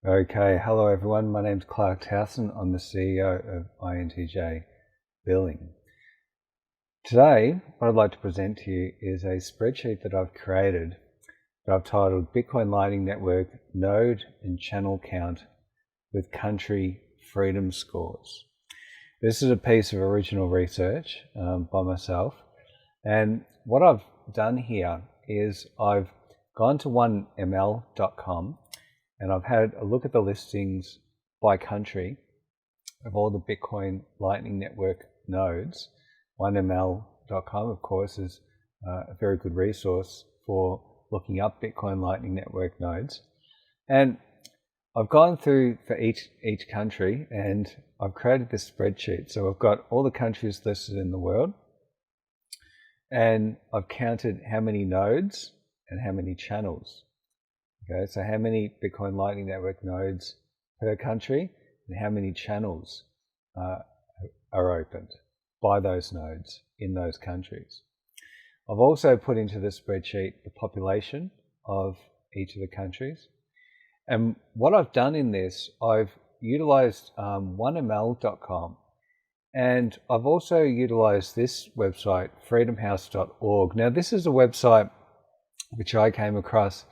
Okay, hello everyone. My name's Clark Towson. I'm the CEO of INTJ Billing. Today, what I'd like to present to you is a spreadsheet that I've created that I've titled Bitcoin Lightning Network Node and Channel Count with Country Freedom Scores. This is a piece of original research by myself, and what I've done here is I've gone to 1ml.com and I've had a look at the listings by country of all the Bitcoin Lightning Network nodes. 1ml.com, of course, is a very good resource for looking up Bitcoin Lightning Network nodes. And I've gone through for each country and I've created this spreadsheet. So I've got all the countries listed in the world, and I've counted how many nodes and how many channels. Okay, so how many Bitcoin Lightning Network nodes per country and how many channels are opened by those nodes in those countries. I've also put into the spreadsheet the population of each of the countries. And what I've done in this, I've utilized 1ml.com, and I've also utilized this website, freedomhouse.org. Now, this is a website which I came across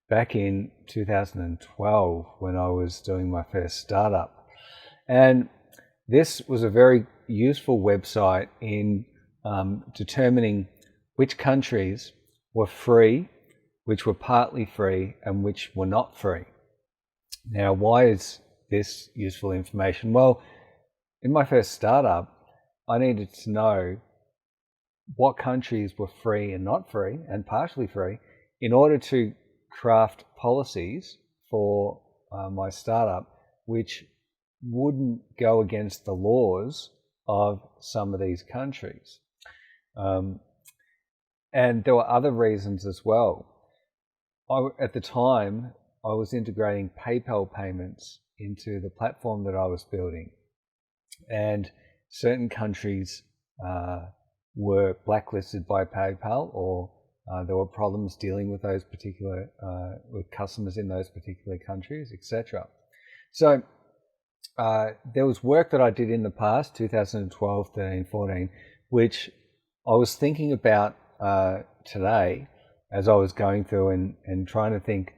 back in 2012 when I was doing my first startup. And this was a very useful website in determining which countries were free, which were partly free, and which were not free. Now, why is this useful information? Well, in my first startup, I needed to know what countries were free and not free, and partially free, in order to craft policies for my startup which wouldn't go against the laws of some of these countries. And there were other reasons as well. At the time, I was integrating PayPal payments into the platform that I was building, and certain countries were blacklisted by PayPal, or there were problems dealing with those particular with customers in those particular countries, etc. So there was work that I did in the past, 2012, 13, 14, which I was thinking about today as I was going through and trying to think,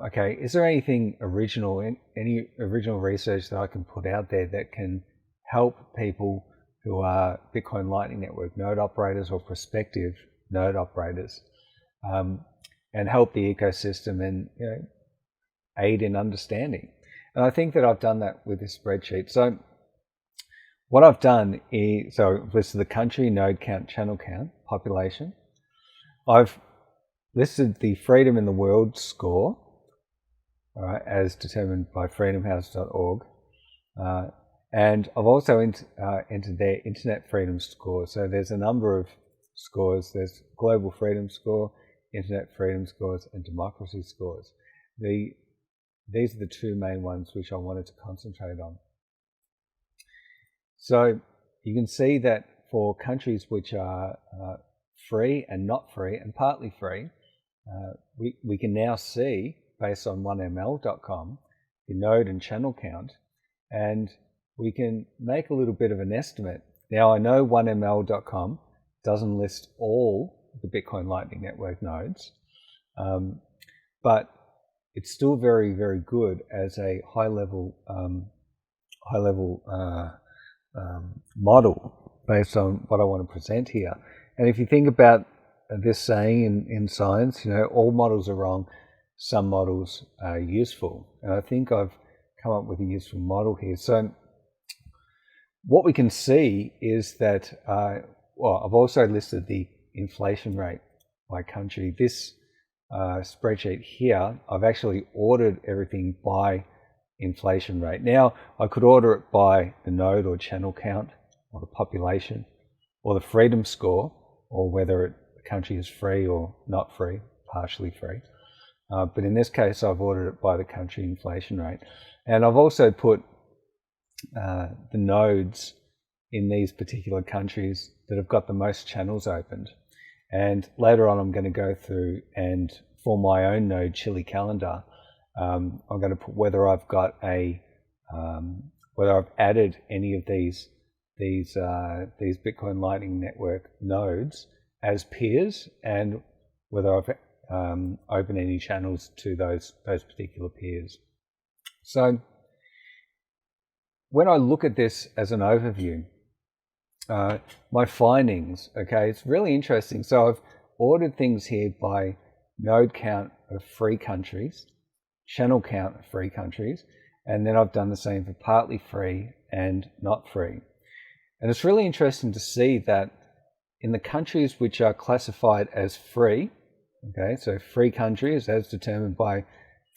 okay, is there anything original, any original research that I can put out there that can help people who are Bitcoin Lightning Network node operators or prospective node operators, and help the ecosystem and aid in understanding. And I think that I've done that with this spreadsheet. So what I've done is, so I've listed the country, node count, channel count, population. I've listed the freedom in the world score, all right, as determined by freedomhouse.org. And I've also entered their internet freedom score. So there's a number of scores. There's global freedom score, internet freedom scores, and democracy scores. These are the two main ones which I wanted to concentrate on. So you can see that for countries which are free and not free and partly free, we can now see, based on 1ml.com, the node and channel count, and we can make a little bit of an estimate. Now, I know 1ml.com doesn't list all the Bitcoin Lightning Network nodes, but it's still very, very good as a high-level model based on what I want to present here. And if you think about this saying in science, all models are wrong, some models are useful. And I think I've come up with a useful model here. So what we can see is that, I've also listed the inflation rate by country. This spreadsheet here, I've actually ordered everything by inflation rate. Now, I could order it by the node or channel count, or the population, or the freedom score, or whether the country is free or not free, partially free. But in this case, I've ordered it by the country inflation rate. And I've also put the nodes in these particular countries that have got the most channels opened. And later on, I'm going to go through and for my own node, Chile calendar, I'm going to put whether I've got whether I've added any of these Bitcoin Lightning Network nodes as peers, and whether I've opened any channels to those particular peers. So when I look at this as an overview, my findings, okay, it's really interesting. So I've ordered things here by node count of free countries, channel count of free countries, and then I've done the same for partly free and not free. And it's really interesting to see that in the countries which are classified as free, okay, so free countries as determined by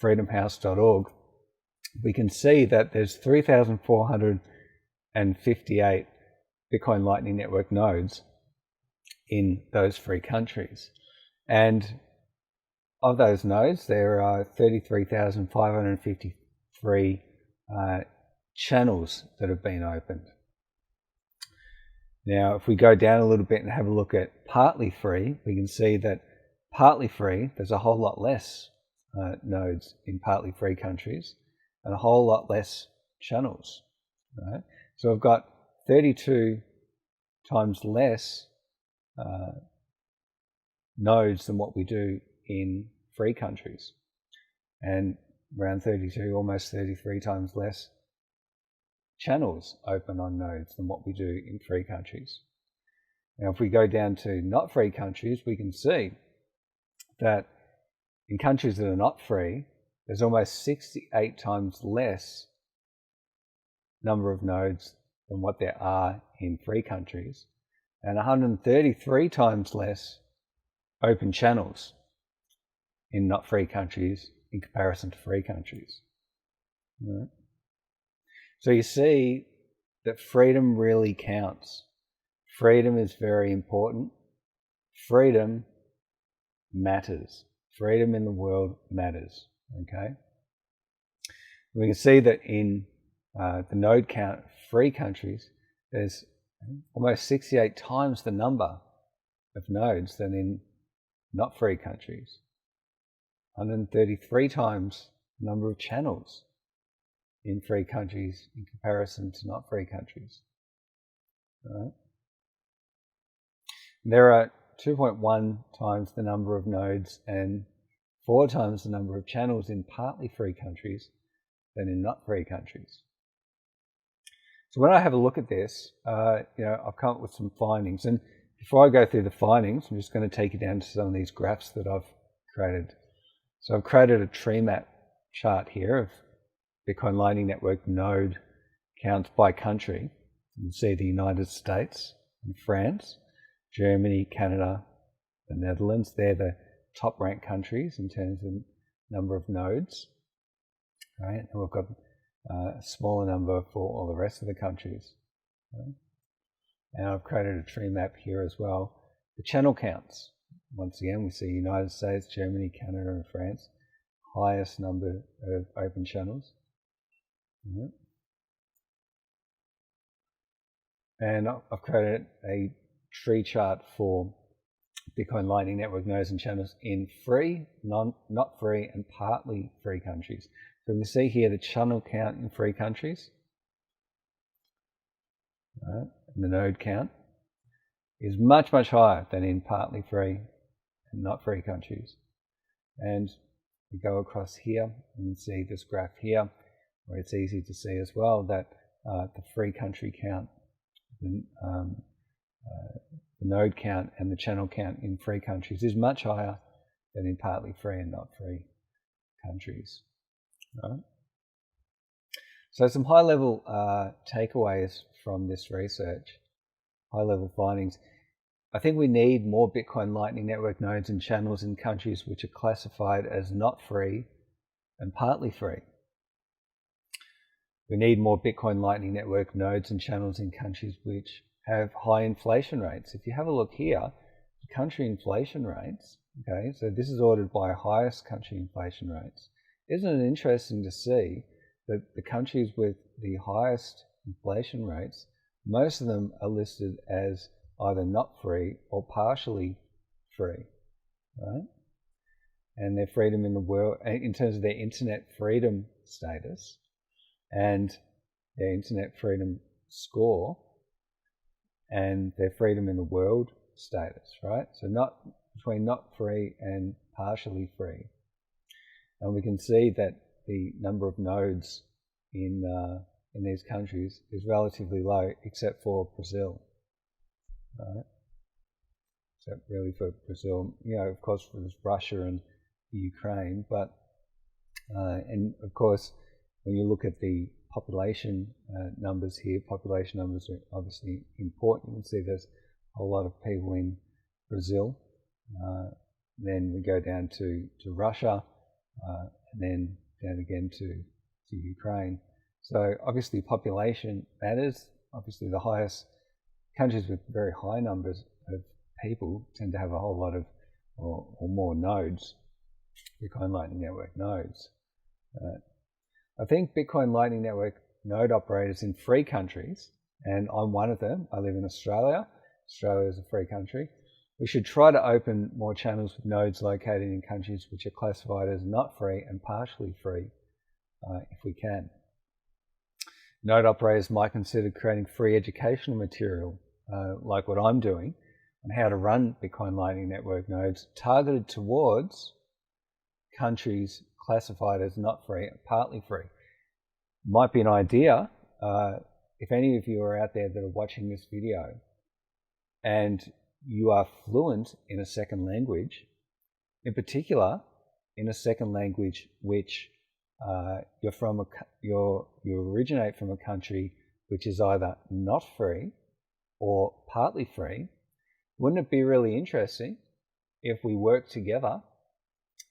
freedomhouse.org, we can see that there's 3,458 Bitcoin Lightning Network nodes in those free countries. And of those nodes, there are 33,553 channels that have been opened. Now, if we go down a little bit and have a look at partly free, we can see that partly free, there's a whole lot less nodes in partly free countries and a whole lot less channels. Right? So we've got 32 times less nodes than what we do in free countries, and around 32, almost 33 times less channels open on nodes than what we do in free countries. Now, if we go down to not free countries, we can see that in countries that are not free, there's almost 68 times less number of nodes than what there are in free countries, and 133 times less open channels in not free countries in comparison to free countries. Right? So you see that freedom really counts. Freedom is very important. Freedom matters. Freedom in the world matters. Okay. We can see that in the node count of free countries, there's almost 68 times the number of nodes than in not free countries. 133 times the number of channels in free countries in comparison to not free countries. Right? There are 2.1 times the number of nodes and 4 times the number of channels in partly free countries than in not free countries. So when I have a look at this, I've come up with some findings. And before I go through the findings, I'm just going to take you down to some of these graphs that I've created. So I've created a tree map chart here of Bitcoin Lightning Network node counts by country. You can see the United States and France, Germany, Canada, the Netherlands. They're the top ranked countries in terms of number of nodes. Right? And we've got a smaller number for all the rest of the countries. Right? And I've created a tree map here as well. The channel counts. Once again, we see United States, Germany, Canada, and France. Highest number of open channels. Right? And I've created a tree chart for Bitcoin Lightning Network nodes and channels in free, not free, and partly free countries. So we can see here the channel count in free countries, right, and the node count is much, much higher than in partly free and not free countries. And we go across here and see this graph here, where it's easy to see as well that the free country count, the node count and the channel count in free countries is much higher than in partly free and not free countries. Right? So some high-level takeaways from this research, high-level findings. I think we need more Bitcoin Lightning Network nodes and channels in countries which are classified as not free and partly free. We need more Bitcoin Lightning Network nodes and channels in countries which have high inflation rates. If you have a look here, the country inflation rates, okay, so this is ordered by highest country inflation rates. Isn't it interesting to see that the countries with the highest inflation rates, most of them are listed as either not free or partially free, right? and their freedom in the world, in terms of their internet freedom status and their internet freedom score and their freedom in the world status, right? So between not free and partially free. And we can see that the number of nodes in these countries is relatively low, except for Brazil, right? Except really for Brazil, of course, for Russia and Ukraine, but and of course, when you look at the population numbers here, population numbers are obviously important. You can see there's a whole lot of people in Brazil. Then we go down to Russia, and then down again to Ukraine. So obviously population matters. Obviously the highest countries with very high numbers of people tend to have a whole lot of or more nodes, Bitcoin Lightning Network nodes. I think Bitcoin Lightning Network node operators in free countries, and I'm one of them, I live in Australia. Australia is a free country. We should try to open more channels with nodes located in countries which are classified as not free and partially free, if we can. Node operators might consider creating free educational material, like what I'm doing, on how to run Bitcoin Lightning Network nodes targeted towards countries classified as not free and partly free. Might be an idea, if any of you are out there that are watching this video and you are fluent in a second language, in particular in a second language which you originate from a country which is either not free or partly free, wouldn't it be really interesting if we worked together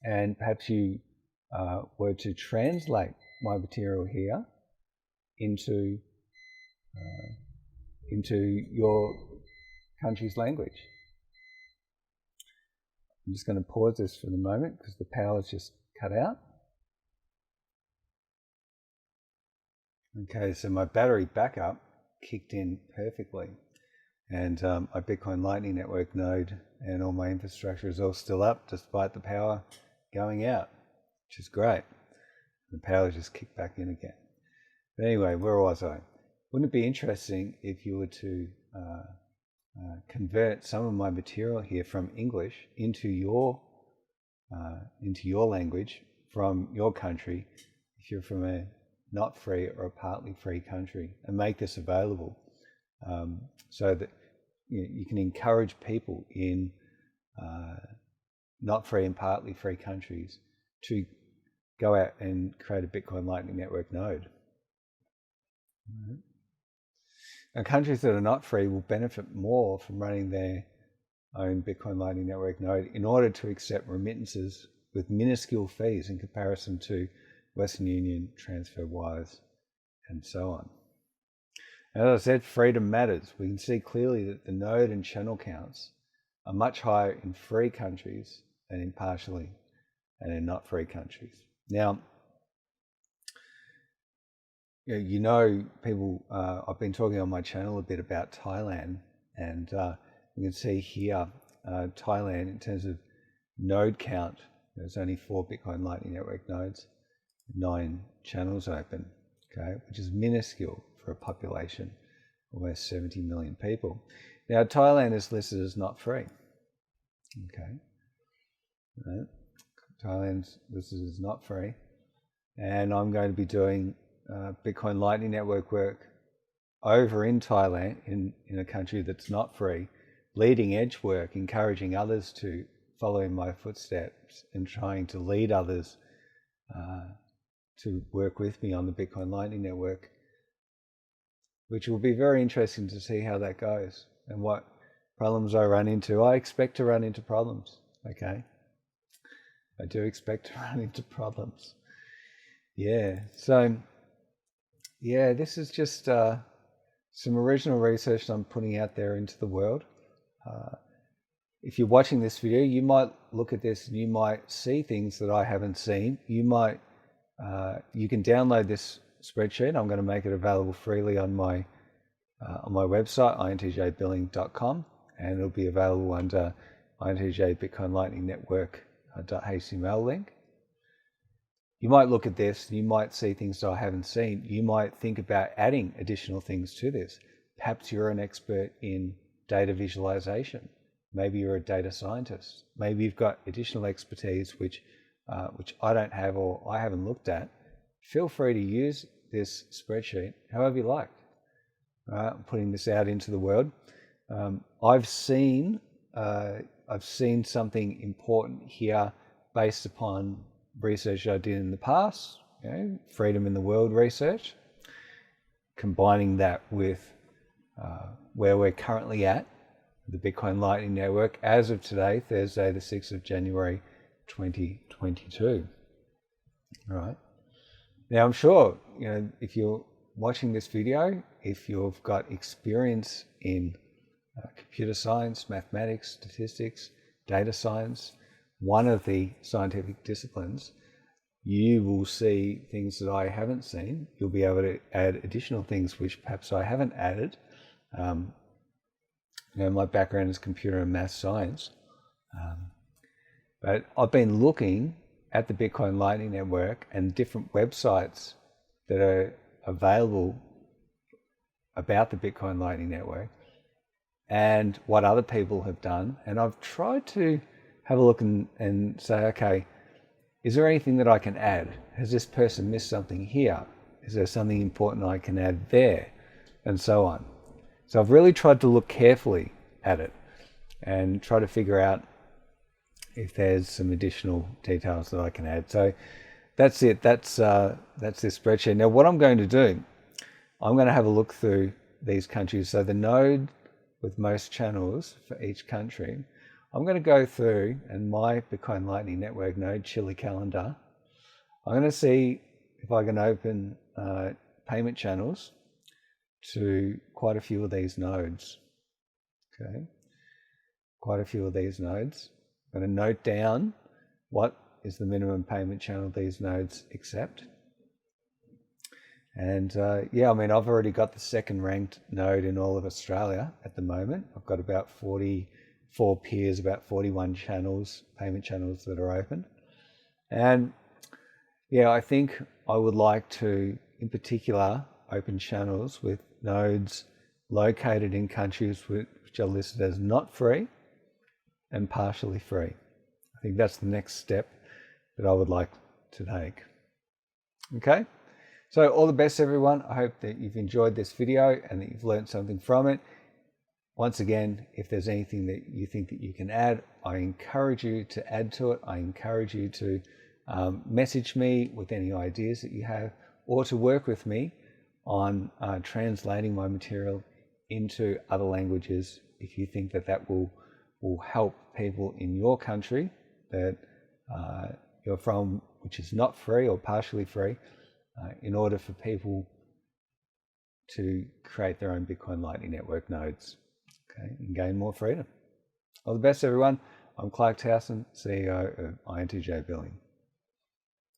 and perhaps you were to translate my material here into your country's language? I'm just going to pause this for the moment because the power's just cut out. Okay, so my battery backup kicked in perfectly, and my Bitcoin Lightning Network node and all my infrastructure is all still up despite the power going out, which is great. The power just kicked back in again. But anyway, where was I? Wouldn't it be interesting if you were to convert some of my material here from English into your language from your country, if you're from a not free or a partly free country, and make this available so that you can encourage people in not free and partly free countries to go out and create a Bitcoin Lightning Network node. Right. Now, countries that are not free will benefit more from running their own Bitcoin Lightning Network node in order to accept remittances with minuscule fees in comparison to Western Union, TransferWise, and so on. As I said, freedom matters. We can see clearly that the node and channel counts are much higher in free countries than in partially and in not free countries. Now, people, I've been talking on my channel a bit about Thailand, and you can see here, Thailand, in terms of node count, there's only 4 Bitcoin Lightning Network nodes, 9 channels open, okay, which is minuscule for a population of almost 70 million people. Now, Thailand is listed as not free, okay. Thailand's listed as not free, and I'm going to be doing Bitcoin Lightning Network work over in Thailand, in a country that's not free, leading edge work, encouraging others to follow in my footsteps and trying to lead others to work with me on the Bitcoin Lightning Network, which will be very interesting to see how that goes and what problems I run into. I expect to run into problems, okay? I do expect to run into problems. Yeah, so yeah, this is just some original research I'm putting out there into the world. If you're watching this video, you might look at this and you might see things that I haven't seen. You can download this spreadsheet. I'm going to make it available freely on my website, intjbilling.com, and it'll be available under INTJ Bitcoin Lightning Network .html link. You might look at this, you might see things that I haven't seen. You might think about adding additional things to this. Perhaps you're an expert in data visualization. Maybe you're a data scientist. Maybe you've got additional expertise which I don't have or I haven't looked at. Feel free to use this spreadsheet however you like. I'm putting this out into the world. I've seen something important here based upon research I did in the past, freedom in the world research, combining that with where we're currently at, the Bitcoin Lightning Network, as of today, Thursday, the 6th of January, 2022. All right. Now, I'm sure, if you're watching this video, if you've got experience in computer science, mathematics, statistics, data science, one of the scientific disciplines, you will see things that I haven't seen. You'll be able to add additional things which perhaps I haven't added. My background is computer and math science. But I've been looking at the Bitcoin Lightning Network and different websites that are available about the Bitcoin Lightning Network and what other people have done. And I've tried to have a look and say, okay, is there anything that I can add? Has this person missed something here? Is there something important I can add there? And so on. So I've really tried to look carefully at it and try to figure out if there's some additional details that I can add. So that's it. That's this spreadsheet. Now what I'm going to do, I'm going to have a look through these countries. So the node with most channels for each country, I'm going to go through, and my Bitcoin Lightning Network node, Chile calendar, I'm going to see if I can open payment channels to quite a few of these nodes. Okay, quite a few of these nodes. I'm going to note down what is the minimum payment channel these nodes accept. And I've already got the second ranked node in all of Australia at the moment. I've got about 44 peers, about 41 channels, payment channels that are open. And I think I would like to, in particular, open channels with nodes located in countries which are listed as not free and partially free. I think that's the next step that I would like to take. Okay, so all the best, everyone. I hope that you've enjoyed this video and that you've learned something from it. Once again, if there's anything that you think that you can add, I encourage you to add to it. I encourage you to message me with any ideas that you have, or to work with me on translating my material into other languages if you think that will help people in your country that you're from, which is not free or partially free, in order for people to create their own Bitcoin Lightning Network nodes, and gain more freedom. All the best, everyone. I'm Clark Towson, CEO of INTJ Billing.